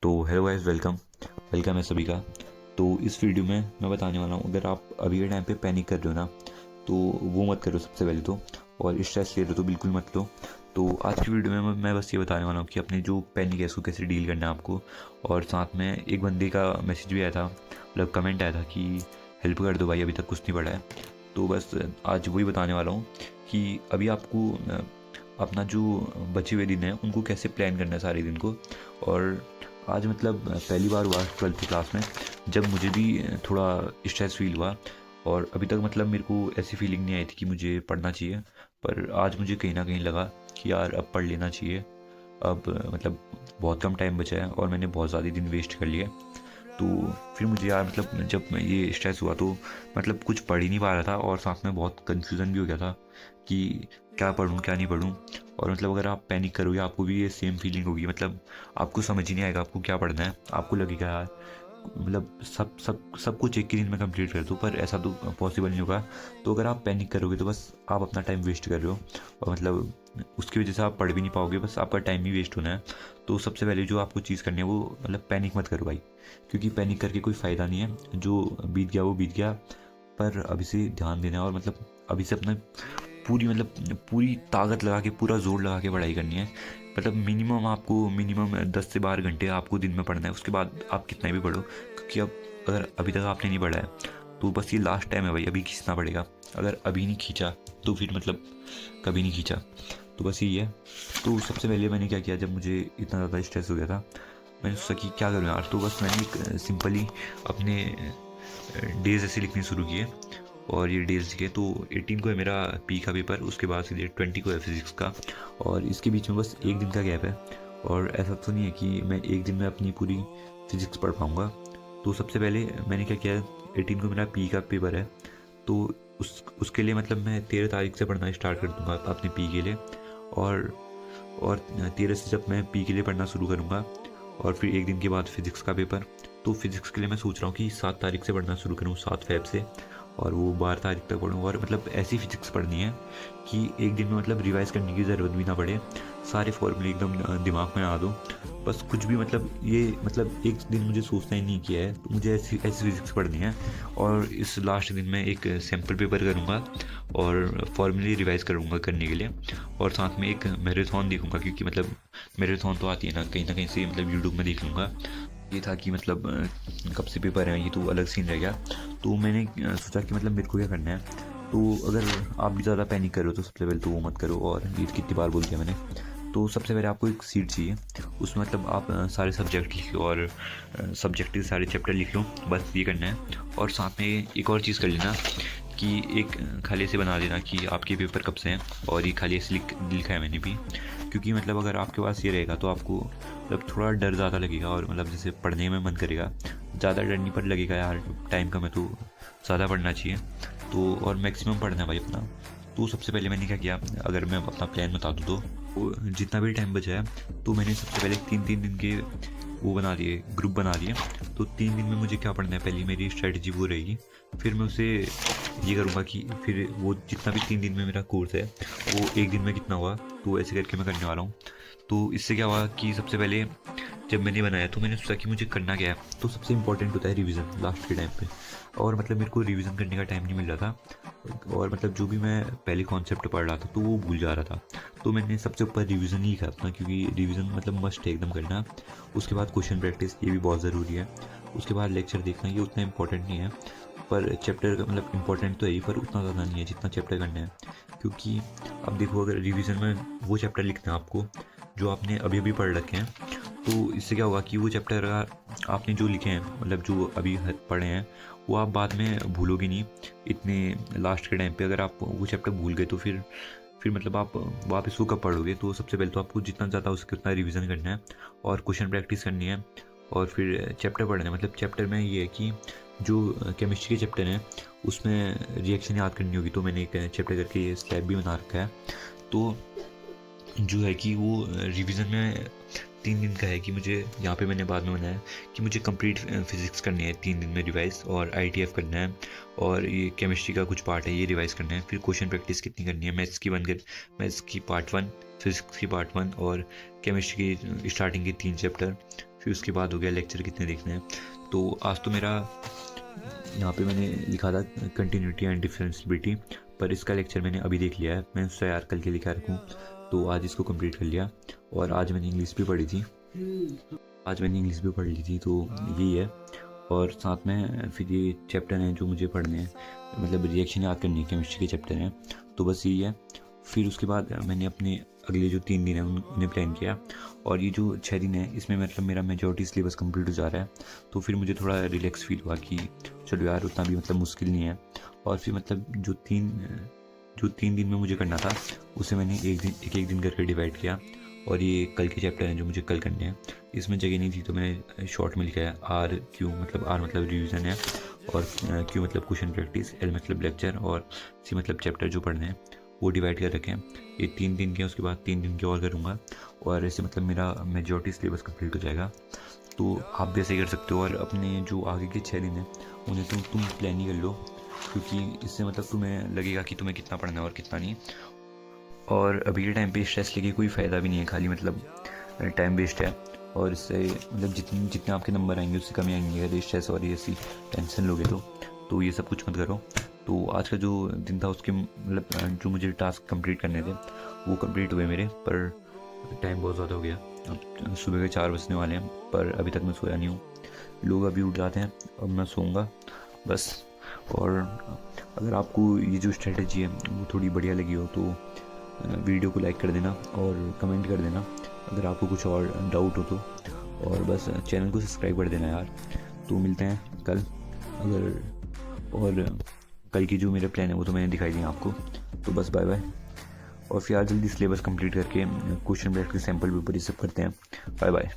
तो hello guys, welcome है सभी का। तो इस वीडियो में मैं बताने वाला हूँ, अगर आप अभी के टाइम पे पैनिक कर रहे हो ना, तो वो मत करो सबसे पहले तो। और स्ट्रेस ले रहे हो तो बिल्कुल मत लो। तो आज की वीडियो में मैं बस ये बताने वाला हूँ कि अपनी जो पैनिक है उसको कैसे डील करना है आपको। और साथ में एक बंदे का मैसेज भी आया था, मतलब कमेंट आया था कि हेल्प कर दो भाई, अभी तक कुछ नहीं पड़ा है। तो बस आज वही बताने वाला हूँ कि अभी आपको अपना जो बचे हुए दिन हैं उनको कैसे प्लान करना है सारे दिन को। और आज मतलब पहली बार हुआ 12th क्लास में जब मुझे भी थोड़ा स्ट्रेस फील हुआ। और अभी तक मतलब मेरे को ऐसी फीलिंग नहीं आई थी कि मुझे पढ़ना चाहिए, पर आज मुझे कहीं ना कहीं लगा कि यार अब पढ़ लेना चाहिए। अब मतलब बहुत कम टाइम बचा है और मैंने बहुत ज़्यादा दिन वेस्ट कर लिए। तो फिर मुझे यार मतलब जब मैं ये स्ट्रेस हुआ तो मतलब कुछ पढ़ ही नहीं पा रहा था, और साथ में बहुत कन्फ्यूज़न भी हो गया था कि क्या पढूँ क्या नहीं पढूँ। और मतलब अगर आप पैनिक करोगे आपको भी ये सेम फीलिंग होगी, मतलब आपको समझ ही नहीं आएगा आपको क्या पढ़ना है। आपको लगेगा यार मतलब सब कुछ एक ही दिन में कंप्लीट कर दूँ, पर ऐसा तो पॉसिबल नहीं होगा। तो अगर आप पैनिक करोगे तो बस आप अपना टाइम वेस्ट कर रहे हो, और मतलब उसकी वजह से आप पढ़ भी नहीं पाओगे, बस आपका टाइम ही वेस्ट होना है। तो सबसे पहले जो आपको चीज़ करनी है वो मतलब पैनिक मत करो भाई, क्योंकि पैनिक करके कोई फ़ायदा नहीं है। जो बीत गया वो बीत गया, पर अभी से ध्यान देना है। और मतलब अभी से अपना पूरी ताकत लगा के, पूरा जोर लगा के पढ़ाई करनी है। मतलब मिनिमम 10 से 12 घंटे आपको दिन में पढ़ना है। उसके बाद आप कितना भी पढ़ो, क्योंकि अब अगर अभी तक आपने नहीं पढ़ा है तो बस ये लास्ट टाइम है भाई, अभी खींचना पड़ेगा। अगर अभी नहीं खींचा तो फिर मतलब कभी नहीं खींचा। तो बस यही है। तो सबसे पहले मैंने क्या किया, जब मुझे इतना ज़्यादा स्ट्रेस हो गया था, मैंने सोचा कि क्या करूँ यार। तो बस मैंने एक सिंपली अपने डेज़ ऐसे लिखने शुरू किए। और ये डेज़ लिखे तो 18 को है मेरा पी का पेपर, उसके बाद सीधे 20 को है फिज़िक्स का। और इसके बीच में बस एक दिन का गैप है। और ऐसा तो नहीं है कि मैं एक दिन में अपनी पूरी फिज़िक्स पढ़ पाऊँगा। तो सबसे पहले मैंने क्या किया, 18 को मेरा पी का पेपर है, तो उसके लिए मतलब मैं 13 तारीख से पढ़ना स्टार्ट कर दूँगा अपने पी के लिए। और और 13 से जब मैं पी के लिए पढ़ना शुरू करूँगा, और फिर एक दिन के बाद फिज़िक्स का पेपर। तो फिज़िक्स के लिए मैं सोच रहा हूँ कि 7 तारीख से पढ़ना शुरू करूँ, 7 फ़ेब से, और वो 12 तारीख तक पढूँ। और मतलब ऐसी फिज़िक्स पढ़नी है कि एक दिन में मतलब रिवाइज़ करने की ज़रूरत भी ना पड़े, सारे फॉर्मूले एकदम दिमाग में आ दूँ। बस कुछ भी मतलब ये मतलब एक दिन मुझे सोचना ही नहीं किया है, तो मुझे ऐसी ऐसी फिज़िक्स पढ़नी है। और इस लास्ट दिन में एक सैम्पल पेपर करूँगा और फॉर्मूले रिवाइज़ करूँगा करने के लिए। और साथ में एक मैराथन देखूँगा, क्योंकि मतलब मैराथन तो आती है ना कहीं से, मतलब यूट्यूब में देख लूँगा। ये था कि मतलब कब से पेपर है, ये तो अलग सीन रह गया। तो मैंने सोचा कि मतलब मेरे को क्या करना है। तो अगर आप भी ज़्यादा पैनिक करो तो सबसे पहले तो वो मत करो। और ये कितनी बार बोल दिया मैंने। तो सबसे पहले आपको एक शीट चाहिए, उसमें मतलब आप सारे सब्जेक्ट लिख लो, और सब्जेक्ट के सारे चैप्टर लिख लो, बस ये करना है। और साथ में एक और चीज़ कर लेना कि एक खाली ऐसे बना देना कि आपके पेपर कब से हैं, और ये खाली ऐसे लिखा है मैंने भी। क्योंकि मतलब अगर आपके पास ये रहेगा तो आपको मतलब थोड़ा डर ज़्यादा लगेगा, और मतलब जैसे पढ़ने में मन करेगा। ज़्यादा डर नहीं, पर लगेगा यार टाइम कम है तो ज़्यादा पढ़ना चाहिए। तो और मैक्सिमम पढ़ना है भाई अपना। तो सबसे पहले मैंने क्या किया, अगर मैं अपना प्लान बता दूँ तो जितना भी टाइम बचा है, तो मैंने सबसे पहले 3-3 दिन के वो बना दिए, ग्रुप बना दिए। तो 3 दिन में मुझे क्या पढ़ना है, पहली मेरी स्ट्रेटजी वो रहेगी। फिर मैं उसे ये करूँगा कि फिर वो जितना भी 3 दिन में मेरा कोर्स है वो एक दिन में कितना हुआ, तो ऐसे करके मैं करने वाला हूँ। तो इससे क्या हुआ कि सबसे पहले जब मैंने बनाया तो मैंने सोचा कि मुझे करना क्या है। तो सबसे इम्पोर्टेंट होता है रिवीजन लास्ट के टाइम पे। और मतलब मेरे को रिवीजन करने का टाइम नहीं मिल रहा था, और मतलब जो भी मैं पहले कॉन्सेप्ट पढ़ रहा था तो वो भूल जा रहा था। तो मैंने सबसे ऊपर रिवीजन ही लिखा अपना, क्योंकि रिवीजन मतलब मस्ट है एकदम करना। उसके बाद क्वेश्चन प्रैक्टिस, ये भी बहुत ज़रूरी है। उसके बाद लेक्चर देखना, ये उतना इंपॉर्टेंट नहीं है, पर चैप्टर का मतलब इंपॉर्टेंट तो है ही, पर उतना ज़्यादा नहीं है जितना चैप्टर करना है। क्योंकि अब देखो, अगर रिवीजन में वो चैप्टर लिखना है आपको जो आपने अभी अभी पढ़ रखे हैं, तो इससे क्या होगा कि वो चैप्टर अगर आपने जो लिखे हैं, मतलब जो अभी पढ़े हैं, वो आप बाद में भूलोगे नहीं। इतने लास्ट के टाइम पे अगर आप वो चैप्टर भूल गए तो फिर मतलब आप वापस वो कब पढ़ोगे। तो सबसे पहले तो आपको जितना ज़्यादा हो सके उतना रिवीजन करना है, और क्वेश्चन प्रैक्टिस करनी है, और फिर चैप्टर पढ़ना है। मतलब चैप्टर में ये है कि जो केमिस्ट्री के चैप्टर हैं उसमें रिएक्शन याद करनी होगी। तो मैंने एक चैप्टर करके ये स्लैब भी बना रखा है। तो जो है कि वो रिवीजन में 3 दिन का है कि मुझे यहाँ पे मैंने बाद में बनाया कि मुझे कंप्लीट फिजिक्स करनी है 3 दिन में रिवाइज, और आईटीएफ करना है, और ये केमिस्ट्री का कुछ पार्ट है ये रिवाइज करना है। फिर क्वेश्चन प्रैक्टिस कितनी करनी है, मैथ्स की पार्ट 1, फिजिक्स की पार्ट 1, और केमिस्ट्री की स्टार्टिंग के 3 चैप्टर, फिर उसके बाद हो गया लेक्चर कितने देखने हैं। तो आज तो मेरा यहाँ पे मैंने लिखा था कंटिन्यूटी एंड डिफरेंशिएबिलिटी, पर इसका लेक्चर मैंने अभी देख लिया है। मैं उससे यार कल के लिखा रखूँ, तो आज इसको कंप्लीट कर लिया। और आज मैंने इंग्लिश भी पढ़ी थी, तो यही है। और साथ में फिर ये चैप्टर हैं जो मुझे पढ़ने हैं, मतलब रिएक्शन याद करनी है, केमिस्ट्री के चैप्टर हैं, तो बस यही है। फिर उसके बाद मैंने अपने अगले जो 3 दिन हैं उन्हें प्लान किया, और ये जो 6 दिन है इसमें मतलब मेरा मेजॉरिटी सिलेबस कंप्लीट हो जा रहा है। तो फिर मुझे थोड़ा रिलैक्स फील हुआ कि चलो यार उतना भी मतलब मुश्किल नहीं है। और फिर मतलब जो तीन दिन में मुझे करना था उसे मैंने एक दिन करके डिवाइड किया। और ये कल के चैप्टर हैं जो मुझे कल करने हैं, इसमें जगह नहीं थी तो मैं शॉर्ट में लिखा है आर मतलब रिवीजन है, और क्यू मतलब क्वेश्चन प्रैक्टिस, एल मतलब लेक्चर, और सी मतलब चैप्टर जो पढ़ने हैं वो डिवाइड कर रखे हैं। ये 3 दिन के, उसके बाद 3 दिन के और करूँगा, और ऐसे मतलब मेरा मेजॉरिटी सिलेबस कंप्लीट हो जाएगा। तो आप भी ऐसे ही कर सकते हो, और अपने जो आगे के 6 दिन हैं उन्हें तुम प्लान ही कर लो, क्योंकि इससे मतलब तुम्हें लगेगा कि तुम्हें कितना पढ़ना है और कितना नहीं। और अभी के टाइम पे स्ट्रेस लेके कोई फ़ायदा भी नहीं है, खाली मतलब टाइम वेस्ट है। और इससे मतलब जितने आपके नंबर आएंगे उससे कम आएंगे अगर स्ट्रेस और ये ऐसी टेंशन लोगे तो ये सब कुछ मत करो। तो आज का जो दिन था उसके मतलब जो मुझे टास्क कंप्लीट करने थे वो कंप्लीट हुए मेरे, पर टाइम बहुत ज़्यादा हो गया। अब सुबह के 4 बजने वाले हैं, पर अभी तक मैं सोया नहीं हूँ। लोग अभी उठ जाते हैं, अब मैं सोऊंगा बस। और अगर आपको ये जो स्ट्रेटजी है वो थोड़ी बढ़िया लगी हो तो वीडियो को लाइक कर देना और कमेंट कर देना अगर आपको कुछ और डाउट हो तो, और बस चैनल को सब्सक्राइब कर देना यार। तो मिलते हैं कल। और कल की जो मेरे प्लान है वो तो मैंने दिखाई दिया आपको, तो बस बाय बाय। और फिर यार जल्दी सिलेबस कंप्लीट करके क्वेश्चन प्रैक्टिस सैम्पल पेपर ये सब करते हैं। Bye bye.